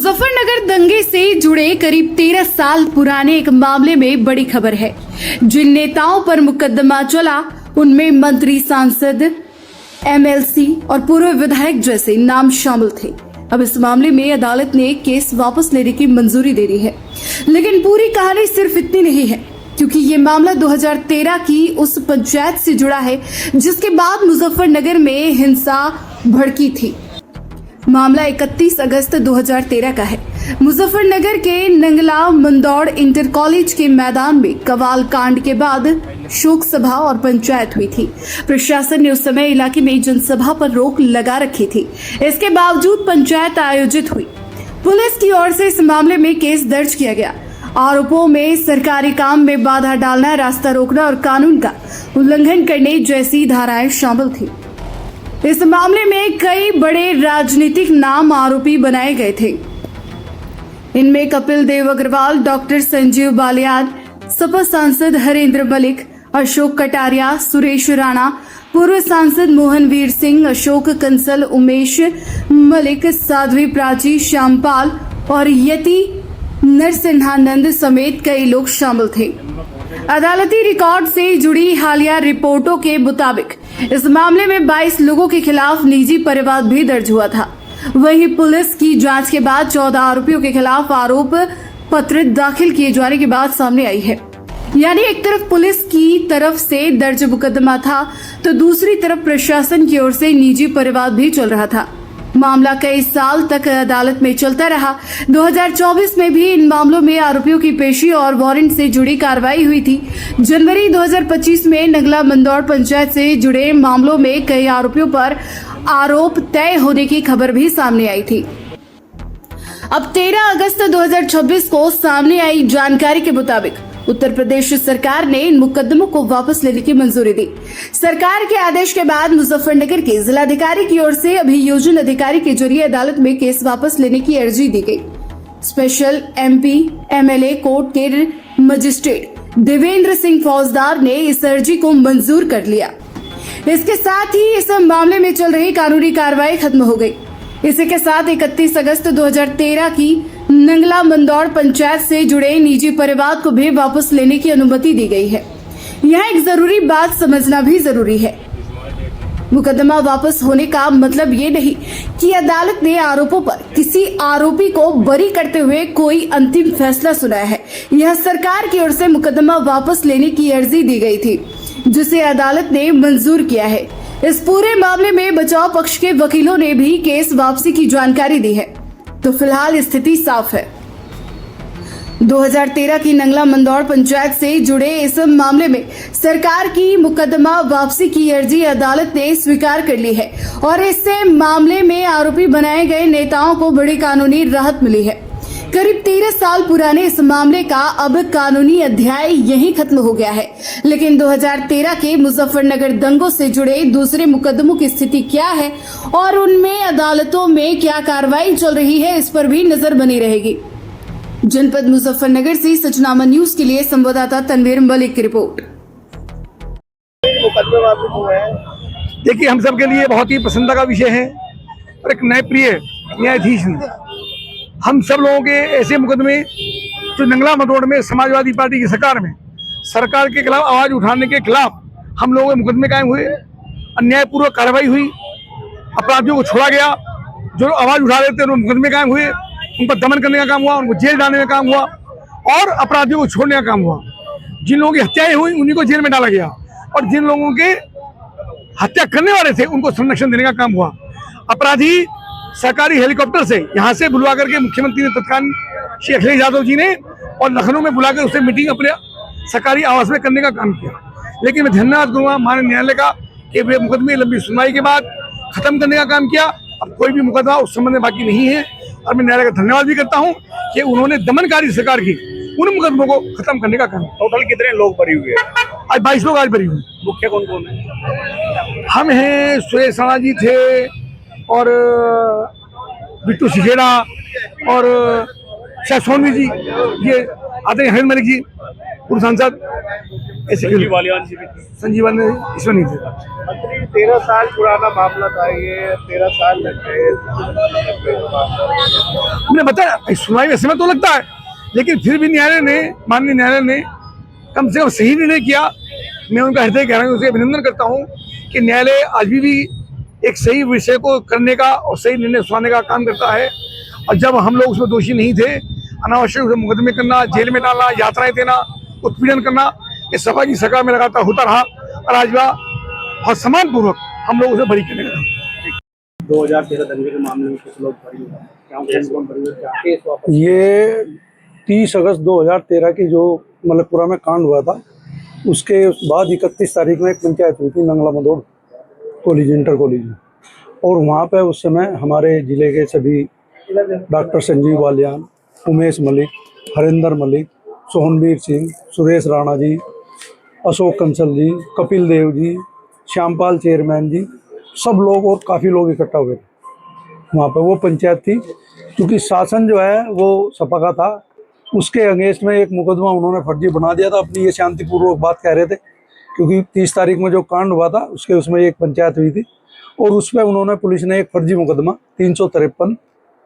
मुजफ्फरनगर दंगे से जुड़े करीब 13 साल पुराने एक मामले में बड़ी खबर है। जिन नेताओं पर मुकदमा चला उनमें मंत्री, सांसद, एमएलसी और पूर्व विधायक जैसे नाम शामिल थे। अब इस मामले में अदालत ने केस वापस लेने की मंजूरी दे दी है, लेकिन पूरी कहानी सिर्फ इतनी नहीं है, क्योंकि ये मामला 2013 की उस पंचायत से जुड़ा है जिसके बाद मुजफ्फरनगर में हिंसा भड़की थी। मामला 31 अगस्त 2013 का है। मुजफ्फरनगर के नंगला मंदौड़ इंटर कॉलेज के मैदान में कवाल कांड के बाद शोक सभा और पंचायत हुई थी। प्रशासन ने उस समय इलाके में जनसभा पर रोक लगा रखी थी। इसके बावजूद पंचायत आयोजित हुई। पुलिस की ओर से इस मामले में केस दर्ज किया गया। आरोपों में सरकारी काम में बाधा डालना, रास्ता रोकना और कानून का उल्लंघन करने जैसी धाराएं शामिल थी। इस मामले में कई बड़े राजनीतिक नाम आरोपी बनाए गए थे। इनमें कपिल देव अग्रवाल, डॉक्टर संजीव बालियान, सपा सांसद हरेंद्र मलिक, अशोक कटारिया, सुरेश राणा, पूर्व सांसद मोहनवीर सिंह, अशोक कंसल, उमेश मलिक, साध्वी प्राची, श्यामपाल और यति नरसिंहानंद समेत कई लोग शामिल थे। अदालती रिकॉर्ड से जुड़ी हालिया रिपोर्टों के मुताबिक इस मामले में 22 लोगों के खिलाफ निजी परिवाद भी दर्ज हुआ था। वहीं पुलिस की जांच के बाद 14 आरोपियों के खिलाफ आरोप पत्र दाखिल किए जाने की बात सामने आई है। यानी एक तरफ पुलिस की तरफ से दर्ज मुकदमा था, तो दूसरी तरफ प्रशासन की ओर से निजी परिवाद भी चल रहा था। मामला कई साल तक अदालत में चलता रहा। 2024 में भी इन मामलों में आरोपियों की पेशी और वारंट से जुड़ी कार्रवाई हुई थी। जनवरी 2025 में नंगला मंदौड़ पंचायत से जुड़े मामलों में कई आरोपियों पर आरोप तय होने की खबर भी सामने आई थी। अब 13 अगस्त 2026 को सामने आई जानकारी के मुताबिक उत्तर प्रदेश सरकार ने इन मुकदमों को वापस लेने की मंजूरी दी। सरकार के आदेश के बाद मुजफ्फरनगर के जिलाधिकारी की ओर से अभियोजन अधिकारी के जरिए अदालत में केस वापस लेने की अर्जी दी गई। स्पेशल एमपी एमएलए कोर्ट के मजिस्ट्रेट देवेंद्र सिंह फौजदार ने इस अर्जी को मंजूर कर लिया। इसके साथ ही इस मामले में चल रही कानूनी कार्रवाई खत्म हो गई। इसी के साथ 31 अगस्त 2013 की नंगला मंदौड़ पंचायत से जुड़े निजी परिवाद को भी वापस लेने की अनुमति दी गई है। यहाँ एक जरूरी बात समझना भी जरूरी है। मुकदमा वापस होने का मतलब ये नहीं कि अदालत ने आरोपों पर किसी आरोपी को बरी करते हुए कोई अंतिम फैसला सुनाया है। यह सरकार की ओर से मुकदमा वापस लेने की अर्जी दी गई थी, जिसे अदालत ने मंजूर किया है। इस पूरे मामले में बचाव पक्ष के वकीलों ने भी केस वापसी की जानकारी दी है, तो फिलहाल स्थिति साफ है। 2013 की नंगला मंदौड़ पंचायत से जुड़े इस मामले में सरकार की मुकदमा वापसी की अर्जी अदालत ने स्वीकार कर ली है और इससे मामले में आरोपी बनाए गए नेताओं को बड़ी कानूनी राहत मिली है। करीब 13 साल पुराने इस मामले का अब कानूनी अध्याय यहीं खत्म हो गया है, लेकिन 2013 के मुजफ्फरनगर दंगों से जुड़े दूसरे मुकदमों की स्थिति क्या है और उनमें अदालतों में क्या कार्रवाई चल रही है, इस पर भी नजर बनी रहेगी। जनपद मुजफ्फरनगर से सचनामा न्यूज के लिए संवाददाता तनवीर मलिक की रिपोर्ट। देखिए, हम सब के लिए बहुत ही पसंद का विषय है और एक न्यायप्रिय न्यायाधीश ने हम सब लोगों के ऐसे मुकदमे जो नंगला मंदौड़ में समाजवादी पार्टी की सरकार के खिलाफ आवाज उठाने के खिलाफ हम लोगों के मुकदमे कायम हुए, अन्यायपूर्वक कार्रवाई हुई, अपराधियों को छोड़ा गया, जो आवाज उठा रहे थे उनको मुकदमे कायम हुए, उन पर दमन करने का काम हुआ, उनको जेल डालने का काम हुआ और अपराधियों को छोड़ने का काम हुआ। जिन लोगों की हत्याएं हुई उन्हीं को जेल में डाला गया और जिन लोगों के हत्या करने वाले थे उनको संरक्षण देने का काम हुआ। अपराधी सरकारी हेलीकॉप्टर से यहाँ से बुलवा करके मुख्यमंत्री ने तत्कालीन श्री अखिलेश यादव जी ने और लखनऊ में बुलाकर उससे मीटिंग अपने सरकारी आवास में करने का काम किया। लेकिन मैं धन्यवाद करूँगा माननीय न्यायालय का कि वे मुकदमे लंबी सुनवाई के बाद खत्म करने का काम किया। अब कोई भी मुकदमा उस संबंध में बाकी नहीं है और मैं न्यायालय का धन्यवाद भी करता हूँ कि उन्होंने दमनकारी सरकार की उन मुकदमों को खत्म करने का काम। टोटल कितने लोग बरी हुए? आज 22 लोग आज बरी हुए। मुख्य कौन कौन है? हम हैं, सुरेश राणा जी थे और बिट्टू सिखेड़ा और शायद सोनवी जी, ये आते हैं, हरेंद्र मलिक जी पूर्व सांसद, ऐसे संजीव बालियान जी भी थे। संजीवन ने इसमें नहीं थे। मंत्री 13 साल पुराना मामला था ये, 13 साल लग गए। हमने बताया सुनाई में समय तो लगता है, लेकिन फिर भी न्यायालय ने, माननीय न्यायालय ने कम से कम सही निर्णय किया। मैं उनका हृदय कह रहा हूँ, उसे अभिनंदन करता हूँ कि न्यायालय आज भी एक सही विषय को करने का और सही निर्णय सुनाने का काम करता है। और जब हम लोग उसमें दोषी नहीं थे, अनावश्यक रूप से मुकदमे करना, जेल में डालना, यात्राएं देना, उत्पीड़न करना, ये सभा की सरकार में लगातार होता रहा और आज और सम्मान पूर्वक हम लोग उसे बरी करने का 2013 दंगे के मामले में कुछ लोग बरी हुए हैं। क्या कौन बरी हुए, क्या केस वापस? ये 30 अगस्त 2013 की जो मलकपुरा में कांड हुआ था, उसके बाद 31 तारीख में एक पंचायत हुई थी नंगला मदोड़ कॉलेज, इंटर कॉलेज में। और वहाँ पे उस समय हमारे ज़िले के सभी डॉक्टर संजीव बालियान, उमेश मलिक, हरिंदर मलिक, सोहनवीर सिंह, सुरेश राणा जी, अशोक कंसल जी, कपिल देव जी, श्यामपाल चेयरमैन जी, सब लोग और काफ़ी लोग इकट्ठा हुए थे वहाँ पे। वो पंचायत थी, क्योंकि शासन जो है वो सपा का था, उसके अगेंस्ट में एक मुकदमा उन्होंने फर्जी बना दिया था। अपनी ये शांतिपूर्वक बात कह रहे थे, क्योंकि 30 तारीख में जो कांड हुआ था उसके उसमें एक पंचायत हुई थी और उस पर उन्होंने, पुलिस ने एक फर्जी मुकदमा 353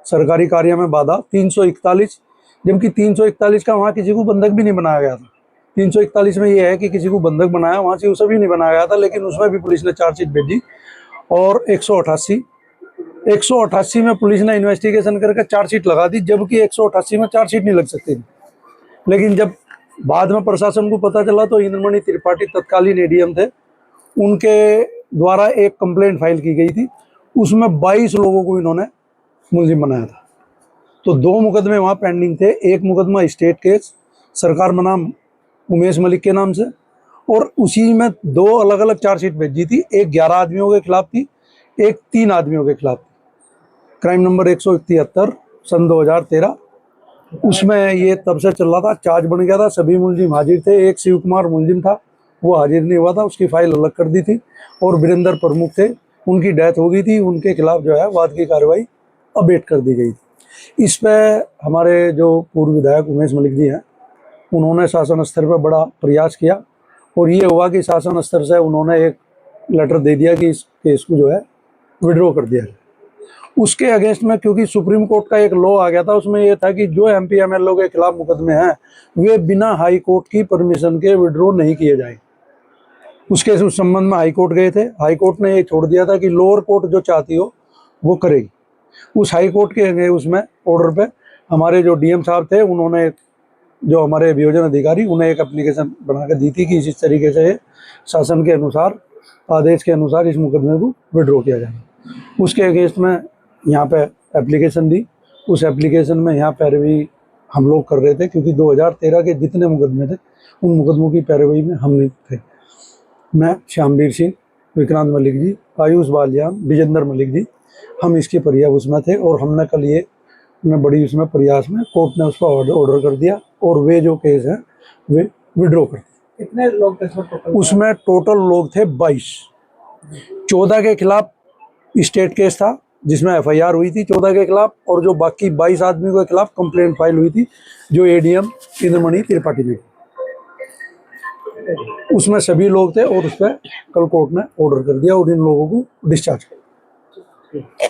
सरकारी कार्य में बाधा, 341, जबकि 341 का वहाँ किसी को बंधक भी नहीं बनाया गया था। 341 में ये है कि किसी को बंधक बनाया, वहाँ से उसे भी नहीं बनाया गया था, लेकिन उसमें भी पुलिस ने चार्जशीट भेजी। और 188 में पुलिस ने इन्वेस्टिगेशन करके चार्जशीट लगा दी, जबकि 188 में चार्जशीट नहीं लग सकती थी। लेकिन जब बाद में प्रशासन को पता चला तो इंद्रमणि त्रिपाठी तत्कालीन एडीएम थे, उनके द्वारा एक कंप्लेंट फाइल की गई थी, उसमें 22 लोगों को इन्होंने मुलजिम बनाया था। तो 2 मुकदमे वहाँ पेंडिंग थे। एक मुकदमा स्टेट केस सरकार बनाम उमेश मलिक के नाम से, और उसी में 2 अलग अलग चार्जशीट भेजी थी। एक 11 आदमियों के खिलाफ थी, एक 3 आदमियों के खिलाफ थी। क्राइम नंबर 173 सन 2013। उसमें ये तब से चल रहा था, चार्ज बन गया था, सभी मुलजिम हाजिर थे। एक शिव कुमार मुलजिम था, वो हाजिर नहीं हुआ था, उसकी फाइल अलग कर दी थी। और वीरेंद्र प्रमुख थे, उनकी डेथ हो गई थी, उनके खिलाफ जो है वाद की कार्रवाई अबेट कर दी गई थी। इस पर हमारे जो पूर्व विधायक उमेश मलिक जी हैं, उन्होंने शासन स्तर पर बड़ा प्रयास किया और ये हुआ कि शासन स्तर से उन्होंने एक लेटर दे दिया कि इस केस को जो है विड्रॉ कर दिया जाए। उसके अगेंस्ट में, क्योंकि सुप्रीम कोर्ट का एक लॉ आ गया था, उसमें यह था कि जो एमपी एमएलए के खिलाफ मुकदमे हैं वे बिना हाई कोर्ट की परमिशन के विड्रॉ नहीं किए जाए। उसके उस संबंध में हाई कोर्ट गए थे। हाई कोर्ट ने ये छोड़ दिया था कि लोअर कोर्ट जो चाहती हो वो करेगी। उस हाई कोर्ट के उसमें ऑर्डर पे हमारे जो डीएम साहब थे, उन्होंने, जो हमारे अभियोजन अधिकारी, उन्हें एक एप्लीकेशन बना कर दी थी कि इस तरीके से शासन के अनुसार, आदेश के अनुसार इस मुकदमे को विड्रॉ किया जाए। उसके अगेंस्ट में यहाँ पे एप्लीकेशन दी। उस एप्लीकेशन में यहाँ पैरवी हम लोग कर रहे थे, क्योंकि 2013 के जितने मुकदमे थे उन मुकदमों की पैरवी में हम नहीं थे। मैं, श्यामवीर सिंह, विक्रांत मलिक जी, आयुष बालियान, विजेंद्र मलिक जी, हम इसके प्रयास उसमें थे। और हमने कल ये बड़ी उसमें प्रयास में कोर्ट ने उसका ऑर्डर कर दिया और वे जो केस हैं वे विड्रॉ कर दिए। कितने लोग थे उसमें टोटल लोग थे 22। 14 के खिलाफ स्टेट केस था जिसमें एफआईआर हुई थी 14 के खिलाफ, और जो बाकी 22 आदमी के खिलाफ कंप्लेंट फाइल हुई थी जो एडीएम इंद्रमणि त्रिपाठी ने, उसमें सभी लोग थे। और उस पर कल कोर्ट ने ऑर्डर कर दिया और इन लोगों को डिस्चार्ज कर दिया।